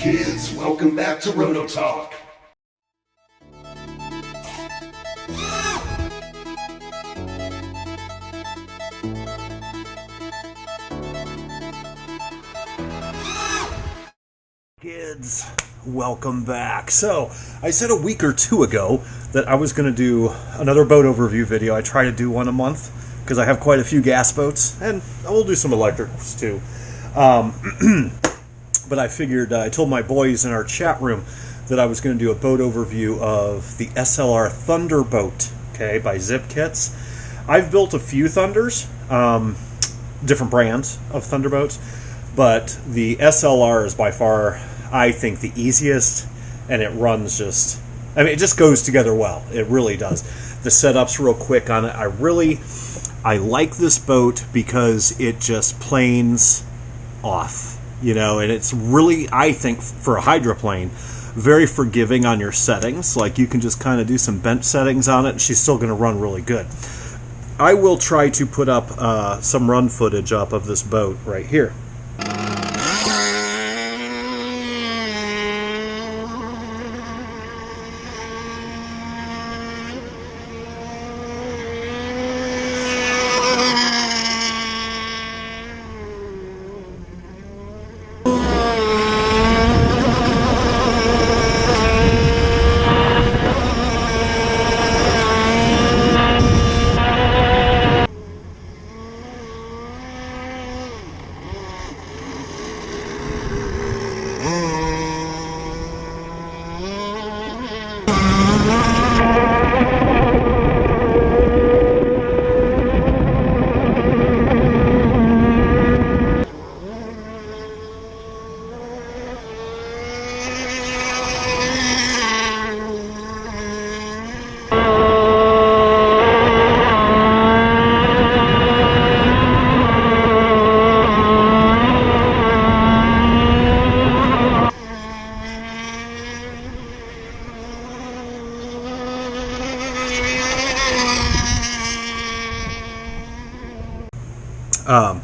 kids, welcome back to Roto Talk. Kids, welcome back. So, I said a week or two ago that I was going to do another boat overview video. I try to do one a month because I have quite a few gas boats, and I will do some electrics too. But I figured, I told my boys in our chat room that I was going to do a boat overview of the SLR Thunderboat, okay, by ZippKits. I've built a few Thunders, different brands of Thunderboats, but the SLR is by far, I think, the easiest, and it runs just, I mean, it just goes together well. It really does. The setup's real quick on it. I like this boat because it just planes off, you know, and it's really, I think, for a hydroplane, very forgiving on your settings. Like, you can just kind of do some bench settings on it, and she's still going to run really good. I will try to put up some run footage up of this boat right here.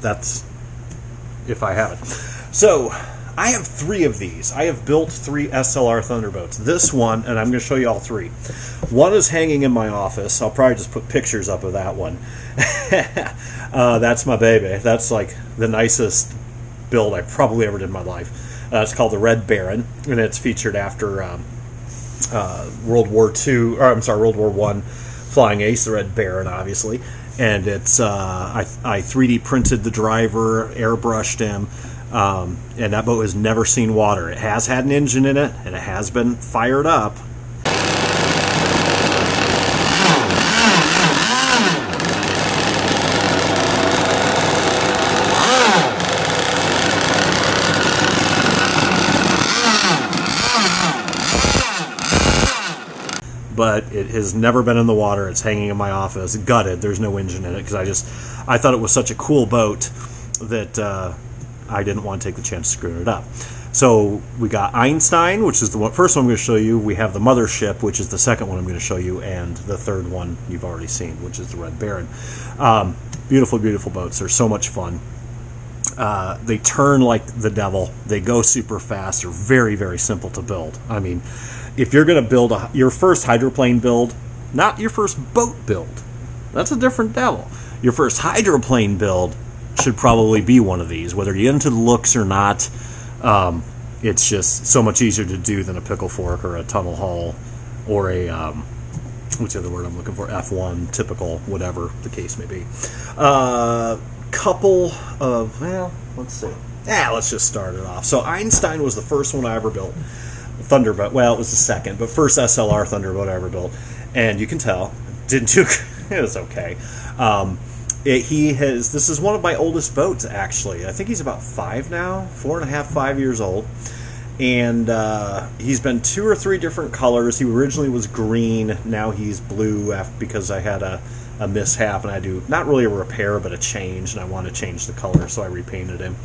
That's if I have it. So, I have 3 of these. I have built 3 SLR Thunderboats. This one, and I'm going to show you all 3. One is hanging in my office. I'll probably just put pictures up of that one. That's my baby. That's like the nicest build I probably ever did in my life. It's called the Red Baron, and it's featured after World War I Flying Ace, the Red Baron, obviously. And it's I 3D printed the driver, airbrushed him, and that boat has never seen water. It has had an engine in it, and it has been fired up. But it has never been in the water. It's hanging in my office, gutted. There's no engine in it because I thought it was such a cool boat that I didn't want to take the chance of screwing it up. So we got Einstein, which is the first one I'm going to show you. We have the Mothership, which is the second one I'm going to show you, and the third one you've already seen, which is the Red Baron. Beautiful, beautiful boats. They're so much fun. They turn like the devil. They go super fast. They're very, very simple to build. I mean, if you're going to build your first hydroplane build, not your first boat build, that's a different devil. Your first hydroplane build should probably be one of these. Whether you're into the looks or not, it's just so much easier to do than a pickle fork or a tunnel hull or a, what's the other word I'm looking for, F1, typical, whatever the case may be. Couple of, well, let's see. Let's just start it off. So Einstein was the first one I ever built. Thunderboat, well, it was the second, but first SLR Thunderboat I ever built, and you can tell, didn't do, it was okay. This is one of my oldest boats, actually. I think he's about 5 now, 4.5, 5 years old, and he's been 2 or 3 different colors. He originally was green, now he's blue because I had a mishap, and I do, not really a repair, but a change, and I want to change the color, so I repainted him.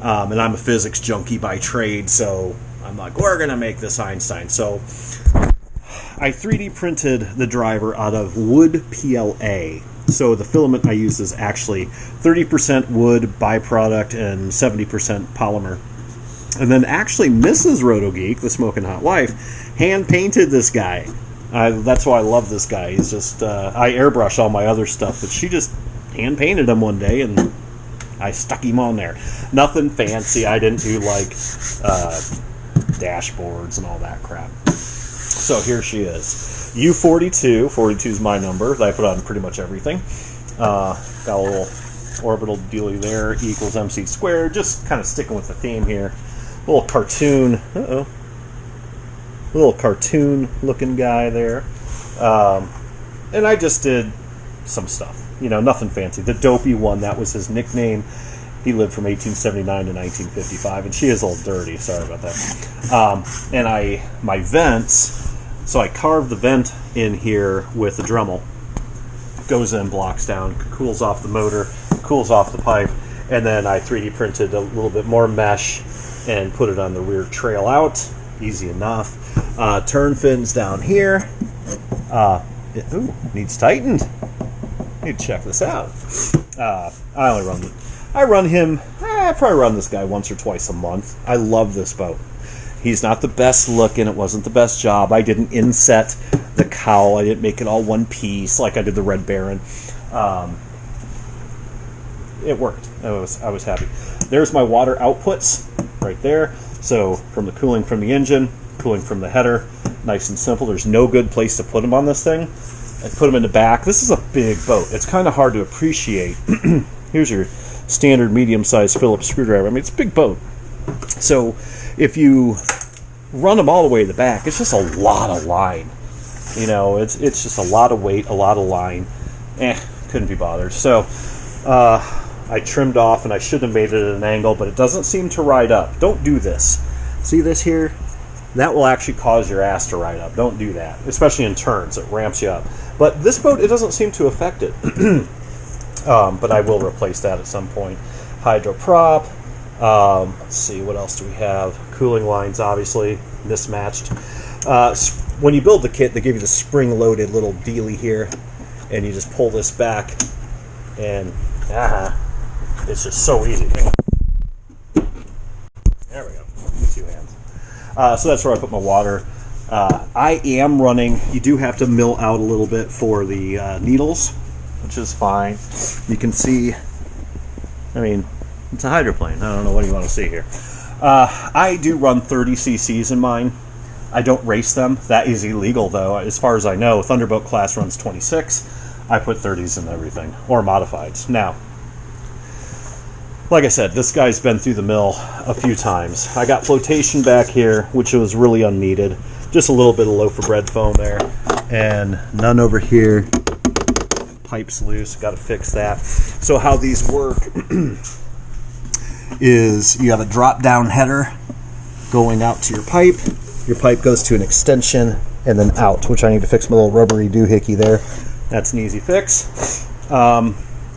And I'm a physics junkie by trade, so I'm like, we're going to make this Einstein. So I 3D printed the driver out of wood PLA. So the filament I use is actually 30% wood byproduct and 70% polymer. And then actually Mrs. Rotogeek, the Smoking Hot Wife, hand-painted this guy. That's why I love this guy. He's just, I airbrush all my other stuff, but she just hand-painted him one day, and I stuck him on there. Nothing fancy. I didn't do, like, dashboards and all that crap. So here she is. U42. 42 is my number that I put on pretty much everything. Got a little orbital dealie there. E equals MC squared. Just kind of sticking with the theme here. A little cartoon. A little cartoon looking guy there. And I just did some stuff. You know, nothing fancy. The Dopey one, that was his nickname. He lived from 1879 to 1955, and she is a little dirty. Sorry about that. And my vents, so I carved the vent in here with a Dremel. Goes in, blocks down, cools off the motor, cools off the pipe, and then I 3D printed a little bit more mesh and put it on the rear trail out. Easy enough. Turn fins down here. Needs tightened. Need to check this out. I run him. I probably run this guy once or twice a month. I love this boat. He's not the best looking. It wasn't the best job. I didn't inset the cowl. I didn't make it all one piece like I did the Red Baron. It worked. I was happy. There's my water outputs right there. So from the cooling from the engine, cooling from the header, nice and simple. There's no good place to put them on this thing. I put them in the back. This is a big boat. It's kind of hard to appreciate. Here's your standard medium-sized Phillips screwdriver. I mean, it's a big boat. So if you run them all the way to the back, it's just a lot of line. You know, it's just a lot of weight, a lot of line. Couldn't be bothered. So I trimmed off, and I should have made it at an angle, but it doesn't seem to ride up. Don't do this. See this here? That will actually cause your ass to ride up. Don't do that, especially in turns. It ramps you up. But this boat, it doesn't seem to affect it. But I will replace that at some point. Hydro prop. Let's see, what else do we have? Cooling lines, obviously, mismatched. When you build the kit, they give you the spring-loaded little dealie here, and you just pull this back, and it's just so easy. There we go. 2 hands. So that's where I put my water. I am running. You do have to mill out a little bit for the needles, which is fine. You can see, I mean, it's a hydroplane. I don't know what you want to see here. I do run 30 cc's in mine. I don't race them. That is illegal, though. As far as I know, Thunderboat class runs 26. I put 30s in everything, or modifieds. Now, like I said, this guy's been through the mill a few times. I got flotation back here, which was really unneeded. Just a little bit of loaf of bread foam there, and none over here. Pipe's loose, got to fix that. So how these work is you have a drop-down header going out to your pipe. Your pipe goes to an extension and then out, which I need to fix my little rubbery doohickey there. That's an easy fix.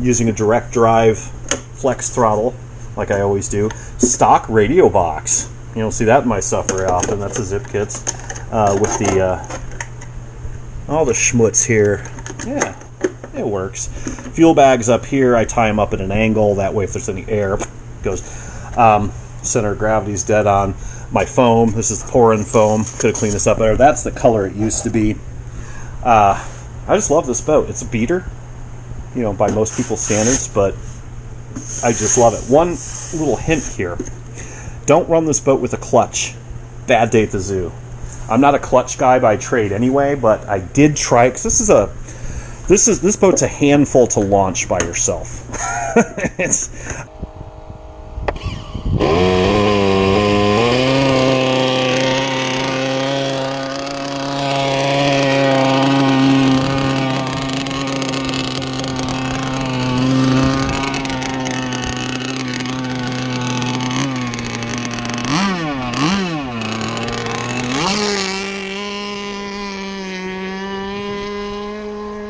Using a direct drive flex throttle, like I always do. Stock radio box. You don't see that in my stuff very often. That's a ZippKits with the all the schmutz here. Yeah, it works. Fuel bags up here. I tie them up at an angle. That way, if there's any air, it goes. Center of gravity's dead on. My foam. This is pour-in foam. Could have cleaned this up better. That's the color it used to be. I just love this boat. It's a beater, you know, by most people's standards, but I just love it. One little hint here. Don't run this boat with a clutch. Bad day at the zoo. I'm not a clutch guy by trade anyway, but I did try it, because this boat's a handful to launch by yourself. It's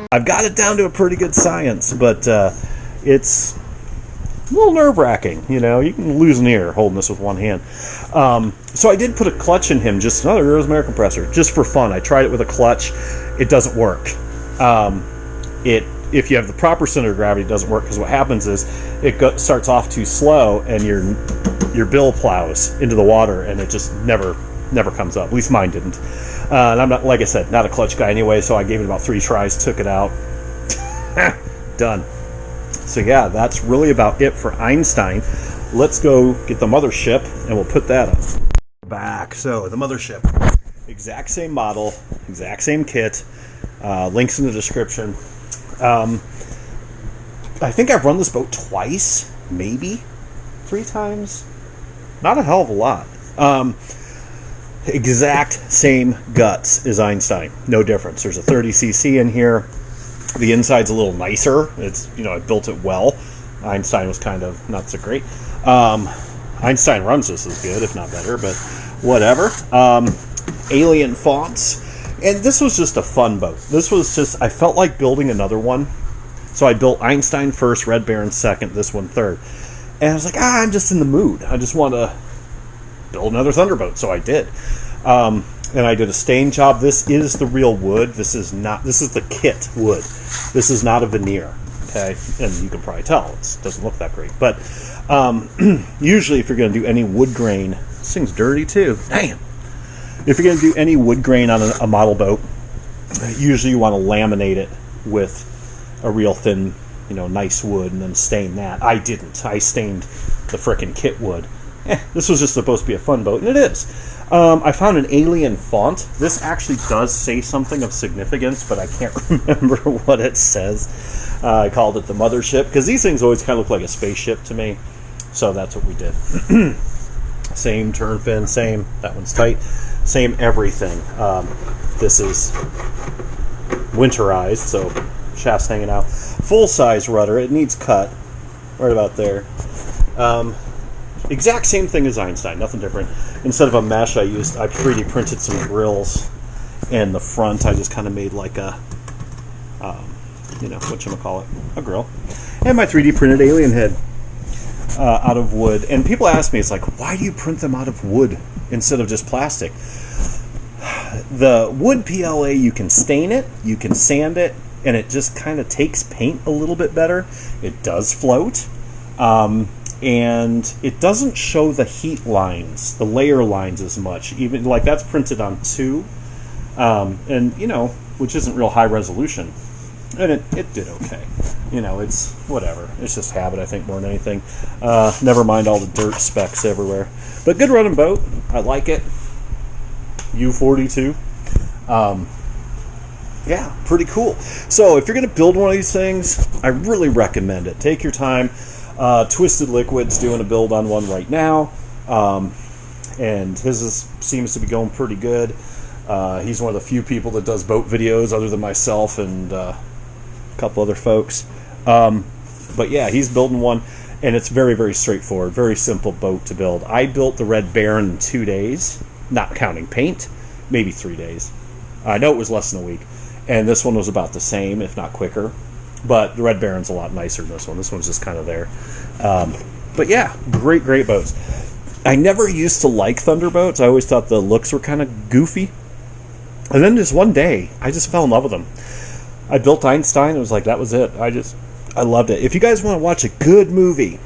I've got it down to a pretty good science, but it's a little nerve-wracking. You know, you can lose an ear holding this with one hand. So I did put a clutch in him, just another Eurosmare compressor, just for fun. I tried it with a clutch. It doesn't work. If you have the proper center of gravity, it doesn't work, because what happens is it starts off too slow, and you're your bill plows into the water, and it just never comes up. At least mine didn't. And I'm not, like I said, not a clutch guy anyway, so I gave it about 3 tries, took it out. Done. So yeah, that's really about it for Einstein. Let's go get the mothership, and we'll put that up. Back. So the mothership, exact same model, exact same kit. Links in the description. I think I've run this boat twice, maybe 3 times. Not a hell of a lot. Exact same guts as Einstein. No difference. There's a 30cc in here. The inside's a little nicer. It's, I built it well. Einstein was kind of not so great. Einstein runs this as good, if not better, but whatever. Alien fonts. And this was just a fun boat. This was just, I felt like building another one. So I built Einstein first, Red Baron second, this one third. And I was like, I'm just in the mood. I just want to build another Thunderboat. So I did. And I did a stain job. This is the real wood. This is the kit wood. This is not a veneer. Okay? And you can probably tell. It doesn't look that great. But usually if you're going to do any wood grain, this thing's dirty too. Damn. If you're going to do any wood grain on a model boat, usually you want to laminate it with a real thin, nice wood and then stain that. I didn't. I stained the frickin' kit wood. This was just supposed to be a fun boat, and it is. I found an alien font. This actually does say something of significance, but I can't remember what it says. I called it the mothership, because these things always kind of look like a spaceship to me. So that's what we did. Same turn fin, same. That one's tight. Same everything. This is winterized, so shaft's hanging out. Full-size rudder. It needs cut. Right about there. Exact same thing as Einstein. Nothing different. Instead of a mesh, I 3D printed some grills. And the front, I just kind of made like a, whatchamacallit, a grill. And my 3D printed alien head out of wood. And people ask me, it's like, why do you print them out of wood instead of just plastic? The wood PLA, you can stain it, you can sand it, and it just kind of takes paint a little bit better. It does float. And it doesn't show the heat lines, the layer lines as much. Even like that's printed on 2, and which isn't real high resolution, and it did okay. It's whatever. It's just habit, I think, more than anything. Never mind all the dirt specks everywhere. But good running boat. I like it. U42. Yeah, pretty cool. So if you're going to build one of these things, I really recommend it. Take your time. Twisted Liquid's doing a build on one right now, and his seems to be going pretty good. He's one of the few people that does boat videos other than myself and a couple other folks. But yeah, he's building one, and it's very, very straightforward, very simple boat to build. I built the Red Baron in 2 days, not counting paint, maybe 3 days. I know it was less than a week, and this one was about the same, if not quicker. But the Red Baron's a lot nicer than this one. This one's just kind of there. But yeah, great boats. I never used to like Thunderboats. I always thought the looks were kind of goofy. And then just one day, I just fell in love with them. I built Einstein. It was like, that was it. I loved it. If you guys want to watch a good movie,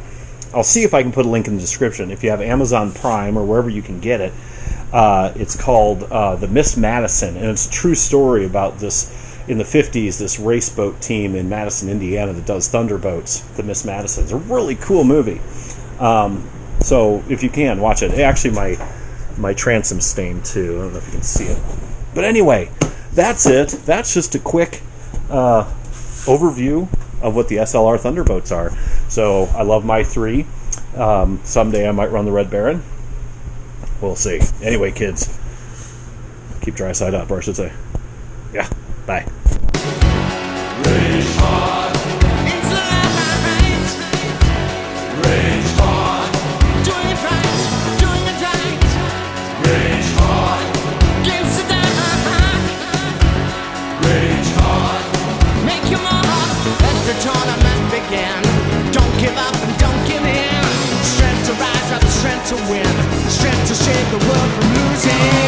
I'll see if I can put a link in the description. If you have Amazon Prime or wherever you can get it, it's called The Miss Madison. And it's a true story about this. In the 50s, this race boat team in Madison, Indiana that does Thunderboats, the Miss Madison. It's a really cool movie. So if you can, watch it. Actually, my transom's stained too. I don't know if you can see it. But anyway, that's it. That's just a quick overview of what the SLR Thunderboats are. So I love my 3. Someday I might run the Red Baron. We'll see. Anyway, kids, keep dry side up, or I should say. Yeah. Bye. Rage hard. It's light. Rage hard. Doing it right. Rage hard. Against the dark. Rage hard. Make your mark. Let the tournament begin. Don't give up and don't give in. Strength to rise up, strength to win. Strength to save the world from losing.